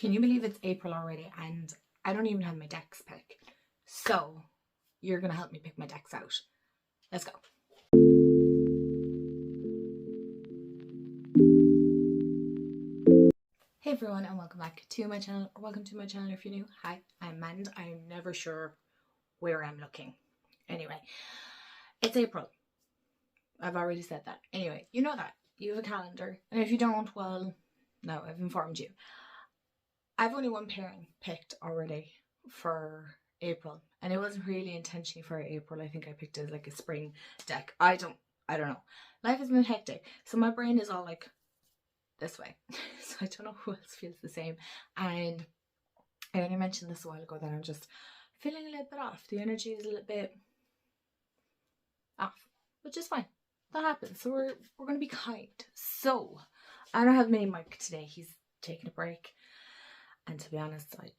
Can you believe it's April already and I don't even have my decks picked? So you're going to help me pick my decks out. Let's go. Hey everyone, and welcome back to my channel, or welcome to my channel if you're new. Hi, I'm Mand. I'm never sure where I'm looking. Anyway, it's April. I've already said that. Anyway, you know that. You have a calendar. And if you don't, well, no, I've informed you. I've only one pairing picked already for April. And it wasn't really intentionally for April. I think I picked it like a spring deck. I don't know. Life has been hectic. So my brain is all like this way. So I don't know who else feels the same. And I only mentioned this a while ago that I'm just feeling a little bit off. The energy is a little bit off, which is fine. That happens. So we're going to be kind. So I don't have mini Mike today. He's taking a break. And to be honest, I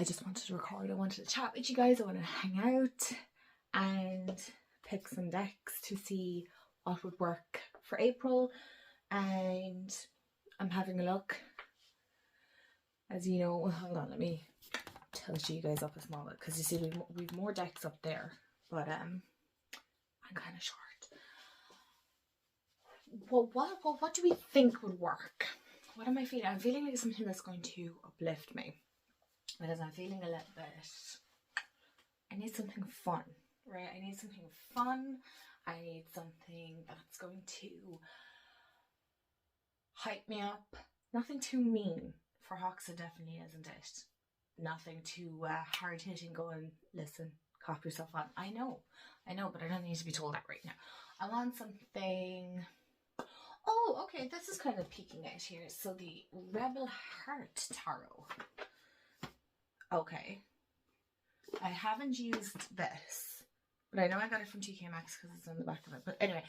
just wanted to record. I wanted to chat with you guys. I want to hang out and pick some decks to see what would work for April. And I'm having a look. As you know, hold on, let me tilt you guys up a small bit, because you see we've more decks up there, but I'm kind of short. Well, what do we think would work? What am I feeling? I'm feeling like something that's going to uplift me, because I'm feeling a little bit. I need something fun, right? I need something fun. I need something that's going to hype me up. Nothing too mean. For Hoxa definitely isn't it. Nothing too hard hitting going, listen, cop yourself on. I know, but I don't need to be told that right now. I want something. Oh, okay, this is kind of peeking out here. So the Rebel Heart Tarot. Okay. I haven't used this, but I know I got it from TK Maxx because it's on the back of it. But anyway,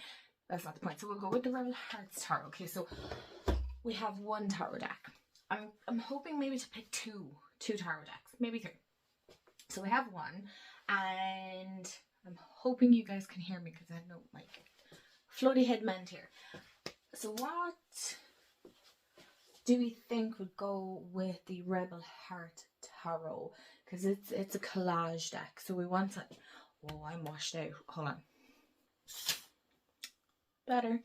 that's not the point. So we'll go with the Rebel Hearts Tarot. Okay, so we have one tarot deck. I'm hoping maybe to pick two tarot decks, maybe three. So we have one, and I'm hoping you guys can hear me because I have no mic. Floaty head Mand here. So what do we think would go with the Rebel Heart Tarot? Because it's a collage deck, so we want to. Oh, I'm washed out. Hold on. Better.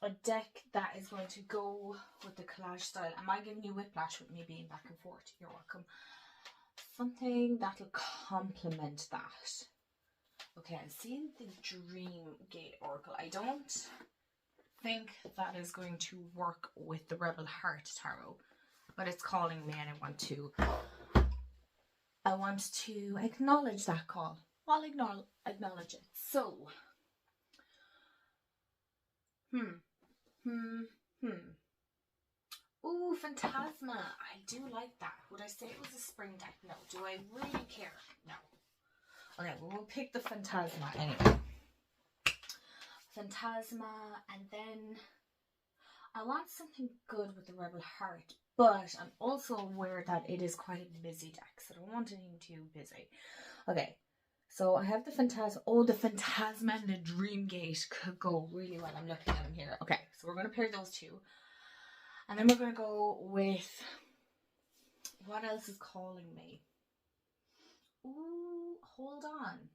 A deck that is going to go with the collage style. Am I giving you whiplash with me being back and forth? You're welcome. Something that'll complement that. Okay, I'm seeing the Dream Gate Oracle. I don't think that is going to work with the Rebel Heart Tarot, but it's calling me, and I want to acknowledge that call. I'll acknowledge it. So, Ooh, Phantasma. I do like that. Would I say it was a spring deck? No. Do I really care? No. Okay, well, we'll pick the Phantasma anyway. Phantasma, and then I want something good with the Rebel Heart, but I'm also aware that it is quite a busy deck, so I don't want anything too busy. Okay, so I have the Phantasma. Oh, the Phantasma and the Dream Gate could go really well. I'm looking at them here. Okay, so we're going to pair those two. And then we're going to go with, what else is calling me? Ooh, hold on.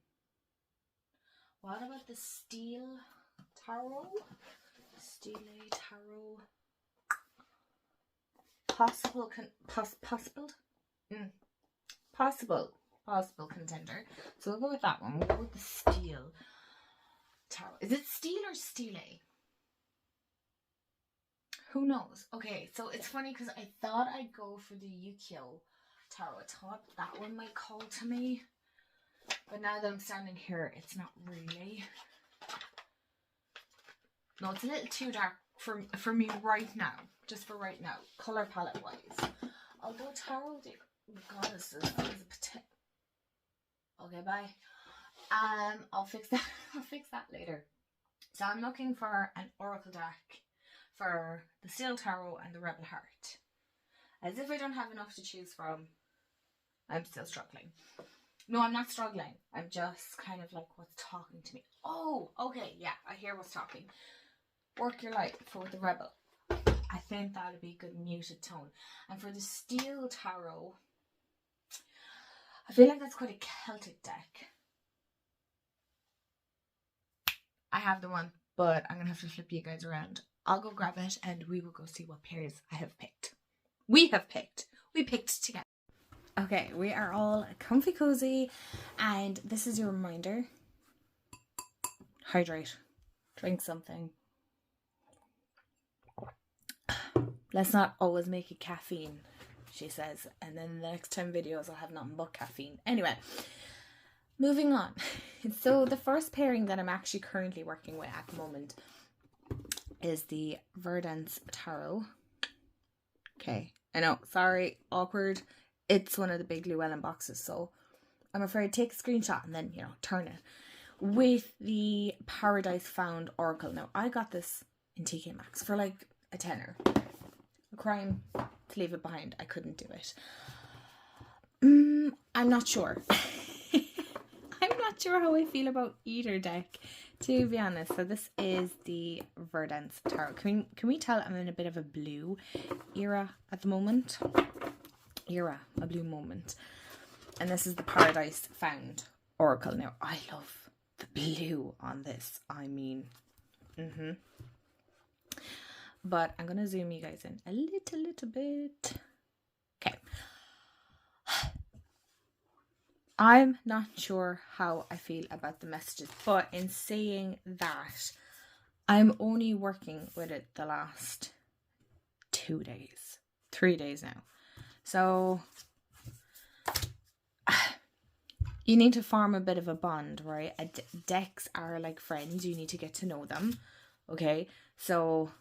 What about the Steel Tarot? Steel Tarot. Possible contender. So we'll go with that one. We'll go with the Steel Tarot. Is it Steel or Steele? Who knows? Okay, so it's funny because I thought I'd go for the Yukio Tarot. I thought that one might call to me. But now that I'm standing here, it's not really. No, it's a little too dark for me right now. Just for right now. Colour palette wise. Although Tarot, the Goddesses is a potential. Okay, bye. I'll fix that. I'll fix that later. So I'm looking for an Oracle deck for the Steel Tarot and the Rebel Heart. As if I don't have enough to choose from, I'm still struggling. No, I'm not struggling. I'm just kind of like, what's talking to me? Oh, okay, yeah, I hear what's talking. Work Your Life for the Rebel. I I think that would be a good muted tone. And for the steel tarot, I feel like that's quite a Celtic deck. I have the one, but I'm going to have to flip you guys around. I'll go grab it and we will go see what pairs I have picked. We picked together. Okay, we are all comfy cozy, and this is your reminder. Hydrate. Drink something. Let's not always make it caffeine, she says. And then the next 10 videos I'll have nothing but caffeine. Anyway, moving on. So the first pairing that I'm actually currently working with at the moment is the Verdance Tarot. Okay, I know, sorry, awkward. It's one of the big Llewellyn boxes, so I'm afraid take a screenshot and then, turn it. With the Paradise Found Oracle. Now, I got this in TK Maxx for like a tenner. A crime to leave it behind. I couldn't do it. I'm not sure. I'm not sure how I feel about either deck, to be honest. So this is the Verdance Tarot. Can we tell I'm in a bit of a blue era at the moment? A blue moment. And this is the Paradise Found Oracle. Now, I love the blue on this. I mean, But I'm going to zoom you guys in a little bit. Okay. I'm not sure how I feel about the messages, but in saying that, I'm only working with it the last 2 days, 3 days now. So you need to form a bit of a bond, right? Decks are like friends. You need to get to know them. Okay, so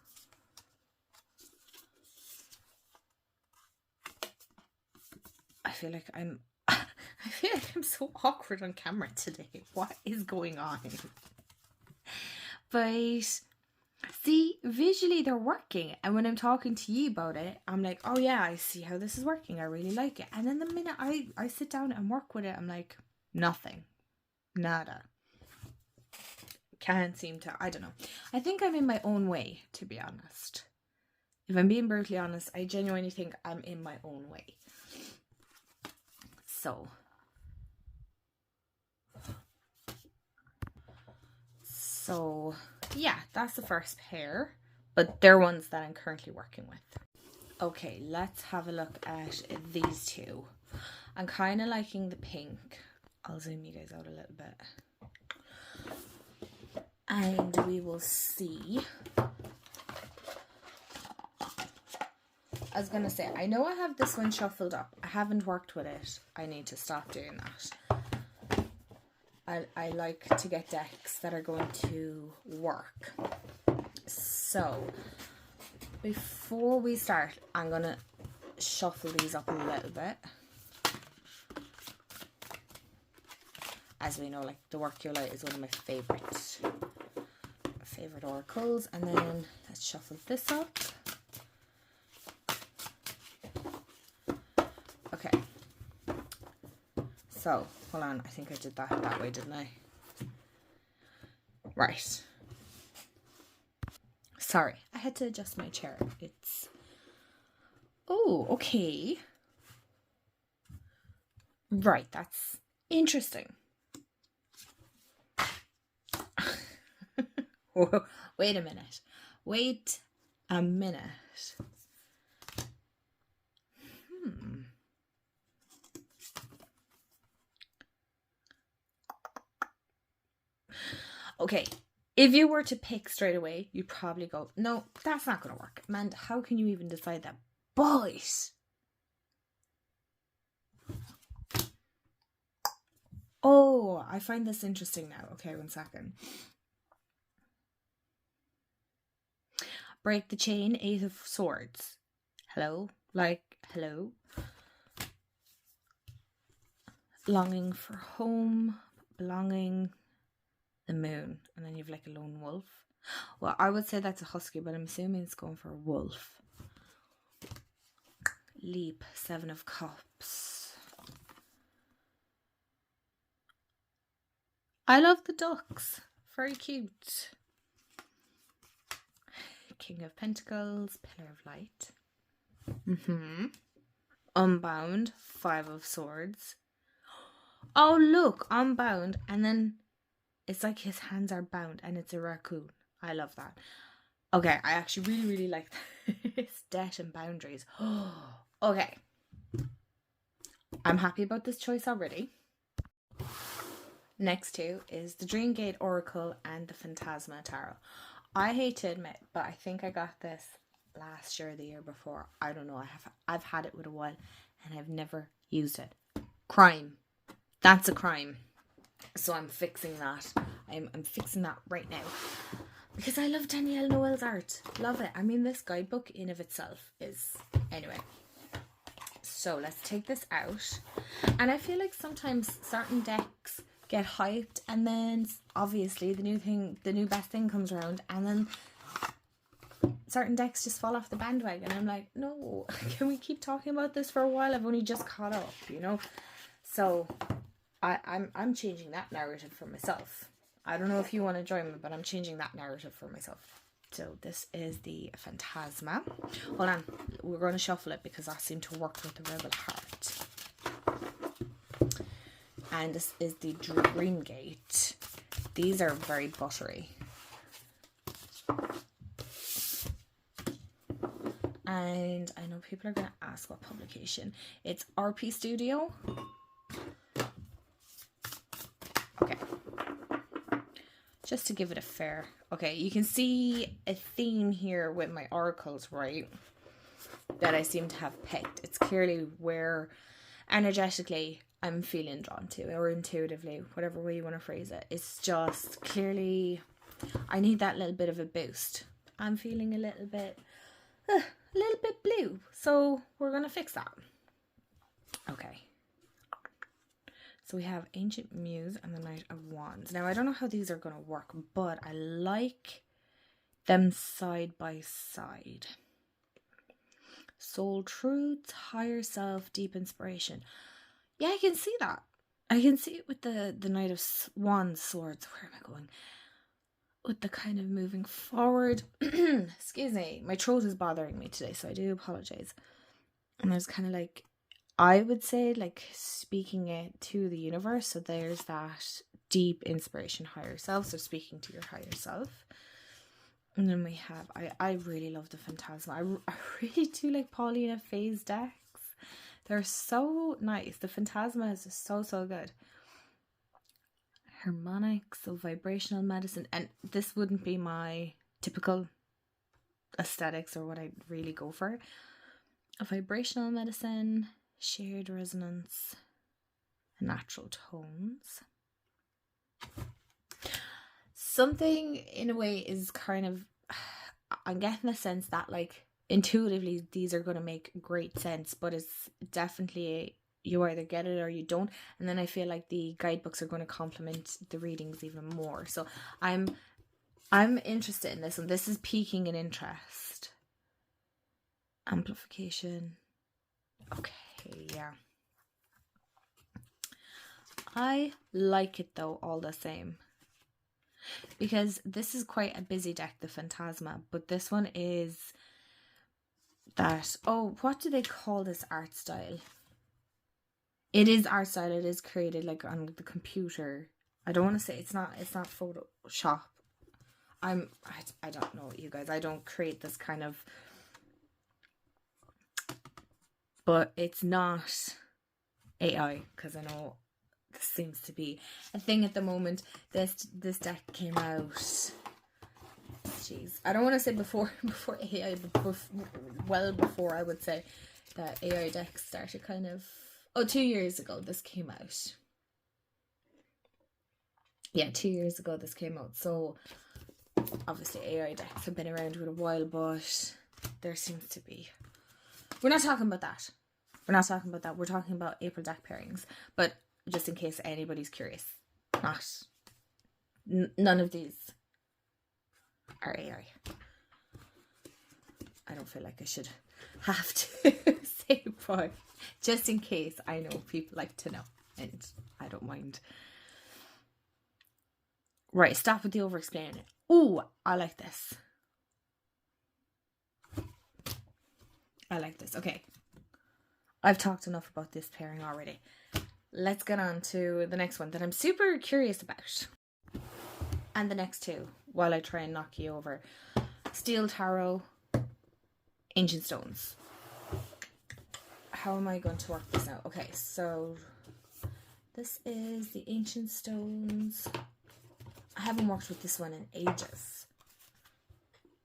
I feel like I'm so awkward on camera today. What is going on? But see, visually they're working, and when I'm talking to you about it, I'm like, oh yeah, I see how this is working. I really like it. And then the minute I sit down and work with it, I'm like, nothing, nada. Can't seem to, I don't know. I think I'm in my own way, to be honest. If I'm being brutally honest, I genuinely think I'm in my own way. So yeah, that's the first pair, but they're ones that I'm currently working with. Okay, let's have a look at these two. I'm kind of liking the pink. I'll zoom you guys out a little bit. And we will see. I was going to say, I know I have this one shuffled up. I haven't worked with it. I need to stop doing that. I like to get decks that are going to work. So, before we start, I'm going to shuffle these up a little bit. As we know, like, the Work Your Light is one of my favorite oracles. And then let's shuffle this up. Okay. So, hold on, I think I did that way, didn't I? Right. Sorry, I had to adjust my chair. It's... Oh, okay. Right, that's interesting. Wait a minute. Wait a minute. Okay, if you were to pick straight away, you'd probably go, no, that's not going to work. Man, how can you even decide that? But... oh, I find this interesting now. Okay, 1 second. Break the chain, 8 of Swords. Hello? Like, hello? Longing for home, belonging, the moon. And then you've like a lone wolf. Well, I would say that's a husky, but I'm assuming it's going for a wolf. Leap, 7 of Cups. I love the ducks. Very cute. King of Pentacles, Pillar of Light. Unbound, Five of Swords. Oh, look, unbound. And then it's like his hands are bound and it's a raccoon. I love that. Okay, I actually really, really like that. It's debt and boundaries. Okay. I'm happy about this choice already. Next two is the Dreamgate Oracle and the Phantasma Tarot. I hate to admit, but I think I got this last year or the year before. I don't know. I've had it with a while and I've never used it. Crime. That's a crime. So I'm fixing that. I'm fixing that right now. Because I love Danielle Noel's art. Love it. I mean, this guidebook in of itself is... Anyway. So let's take this out. And I feel like sometimes certain decks get hyped and then obviously the new best thing comes around and then certain decks just fall off the bandwagon. I'm like, no, can we keep talking about this for a while? I've only just caught up, you know? So I'm changing that narrative for myself. I don't know if you want to join me, but I'm changing that narrative for myself. So this is the Phantasma. Hold on, we're going to shuffle it because I seem to work with the Rebel Heart. And this is the Dreamgate. These are very buttery. And I know people are going to ask what publication. It's RP Studio. Okay. Just to give it a fair. Okay, you can see a theme here with my oracles, right? That I seem to have picked. It's clearly where energetically I'm feeling drawn to, or intuitively, whatever way you want to phrase it. It's just clearly I need that little bit of a boost. I'm feeling a little bit blue, so we're gonna fix that. Okay, so we have Ancient Muse and the Knight of Wands. Now I don't know how these are gonna work, but I like them side by side. Soul Truth, Higher Self, Deep Inspiration. Yeah, I can see that. I can see it with the Knight of Wands swords. Where am I going? With the kind of moving forward. Excuse me. My throat is bothering me today, so I do apologize. And there's kind of like, I would say, like speaking it to the universe. So there's that deep inspiration, higher self. So speaking to your higher self. And then we have, I really love the Phantasma. I really do like Paulina Faye's decks. They're so nice. The Phantasma is just so good. Harmonics, so vibrational medicine. And this wouldn't be my typical aesthetics or what I really go for. A vibrational medicine, shared resonance, natural tones. Something in a way is kind of, I'm getting the sense that like intuitively these are going to make great sense, but it's definitely you either get it or you don't. And then I feel like the guidebooks are going to complement the readings even more. So I'm interested in this, and this is piquing an interest. Amplification. Okay, yeah. I like it though all the same. Because this is quite a busy deck, the Phantasma, but this one is that, oh, what do they call this art style? It is art style. It is created like on the computer. I don't want to say it's not Photoshop. I don't know, you guys. I don't create this kind of, but it's not AI, because I know this seems to be a thing at the moment. This deck came out. Jeez, I don't want to say before AI, but well before I would say that AI decks started kind of. 2 years ago this came out. Yeah, 2 years ago this came out. So obviously AI decks have been around for a while, but there seems to be. We're not talking about that. We're talking about April deck pairings. But just in case anybody's curious, none of these are AI. I don't feel like I should have to say, but just in case, I know people like to know, and I don't mind. Right, stop with the over-explaining. Ooh, I like this. I like this. Okay. I've talked enough about this pairing already. Let's get on to the next one that I'm super curious about. And the next two, while I try and knock you over. Steel Tarot, Ancient Stones. How am I going to work this out? Okay, so this is the Ancient Stones. I haven't worked with this one in ages.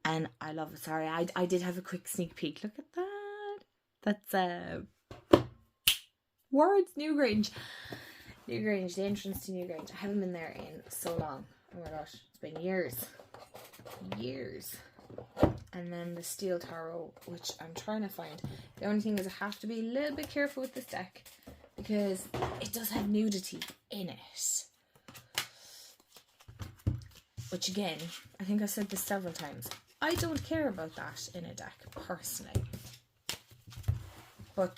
And I love it. Sorry, I did have a quick sneak peek. Look at that. That's Words, Newgrange. Newgrange, the entrance to Newgrange. I haven't been there in so long. Oh my gosh, it's been years. Years. And then the Steel Tarot, which I'm trying to find. The only thing is I have to be a little bit careful with this deck because it does have nudity in it. Which again, I think I've said this several times. I don't care about that in a deck, personally. But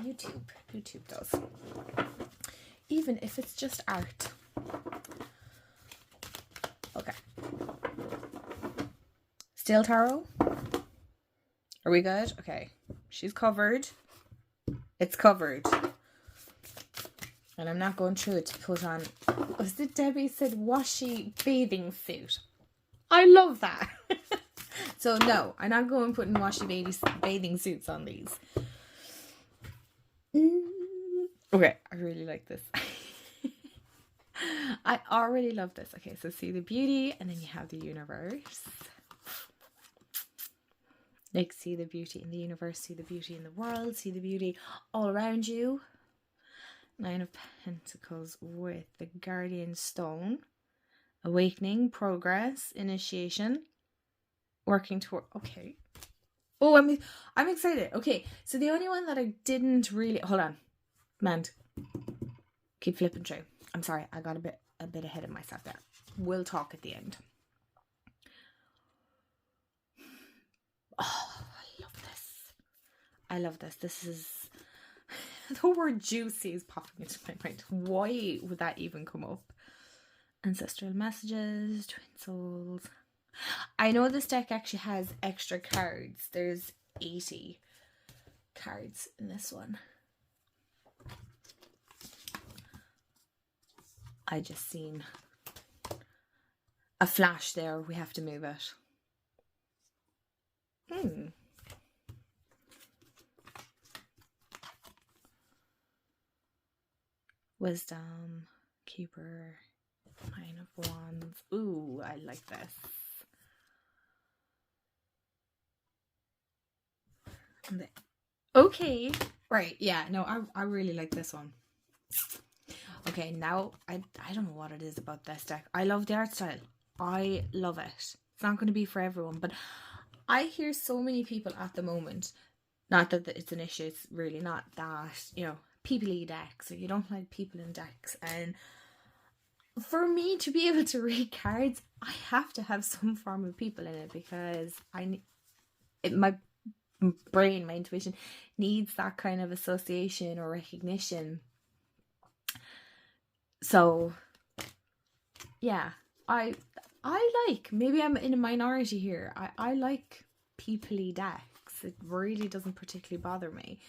YouTube does. Even if it's just art. Okay. Steel Tarot. Are we good? Okay. She's covered. It's covered. And I'm not going through it to put on... Was it Debbie said washy bathing suit? I love that. So no, I'm not going putting washy bathing suits on these. Okay, I really like this. I already love this. Okay, so see the beauty and then you have the universe. Like see the beauty in the universe, see the beauty in the world, see the beauty all around you. 9 of Pentacles with the Guardian Stone. Awakening, progress, initiation, working toward... Okay. Oh, I'm excited. Okay, so the only one that I didn't really... Hold on. Man. Keep flipping through. I'm sorry, I got a bit ahead of myself there. We'll talk at the end. Oh, I love this. I love this. This is... The word juicy is popping into my mind. Why would that even come up? Ancestral messages, twin souls. I know this deck actually has extra cards. There's 80 cards in this one. I just seen a flash there. We have to move it. Wisdom, Keeper, 9 of Wands. Ooh, I like this. Okay, right, yeah, no, I really like this one. Okay, now, I don't know what it is about this deck. I love the art style. I love it. It's not going to be for everyone, but I hear so many people at the moment, not that it's an issue, it's really not that, you know, people-y decks, or you don't like people in decks, and for me to be able to read cards, I have to have some form of people in it, because my brain, my intuition needs that kind of association or recognition. So yeah, I like, maybe I'm in a minority here, I like people-y decks. It really doesn't particularly bother me.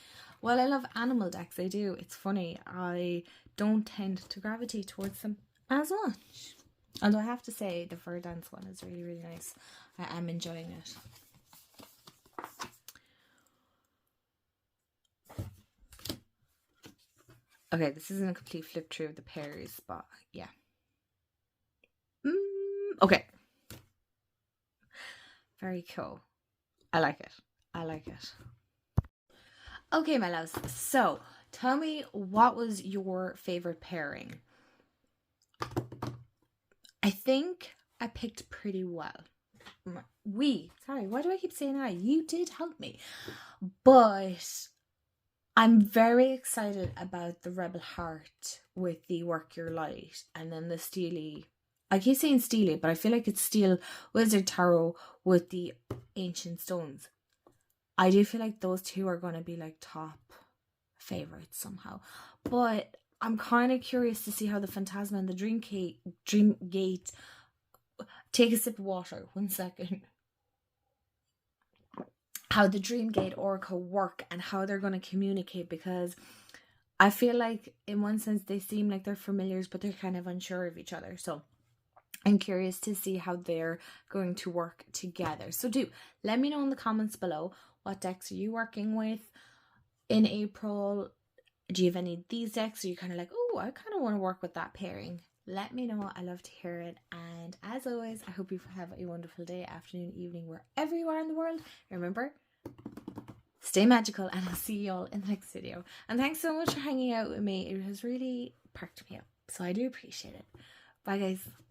Well, I love animal decks, I do. It's funny, I don't tend to gravitate towards them as much. Although I have to say, the Fur Dance one is really, really nice. I am enjoying it. Okay, this isn't a complete flip through of the pairs, but yeah. Okay. Very cool. I like it. I like it. Okay, my loves. So, tell me, what was your favorite pairing? I think I picked pretty well. Sorry, why do I keep saying I? You did help me. But I'm very excited about the Rebel Heart with the Work Your Light, and then the Steely. I keep saying Steely, but I feel like it's Steel Wizard Tarot with the Ancient Stones. I do feel like those two are going to be like top favorites somehow. But I'm kind of curious to see how the Phantasma and the Dream Gate... Take a sip of water. 1 second. how the Dreamgate Oracle work and how they're going to communicate, because I feel like in one sense they seem like they're familiars, but they're kind of unsure of each other. So I'm curious to see how they're going to work together. So do let me know in the comments below, what decks are you working with in April? Do you have any of these decks? Are you kind of like, oh, I kind of want to work with that pairing? Let me know. I love to hear it. And as always, I hope you have a wonderful day, afternoon, evening, wherever you are in the world. Remember, stay magical, and I'll see you all in the next video. And thanks so much for hanging out with me. It has really perked me up, so I do appreciate it. Bye guys.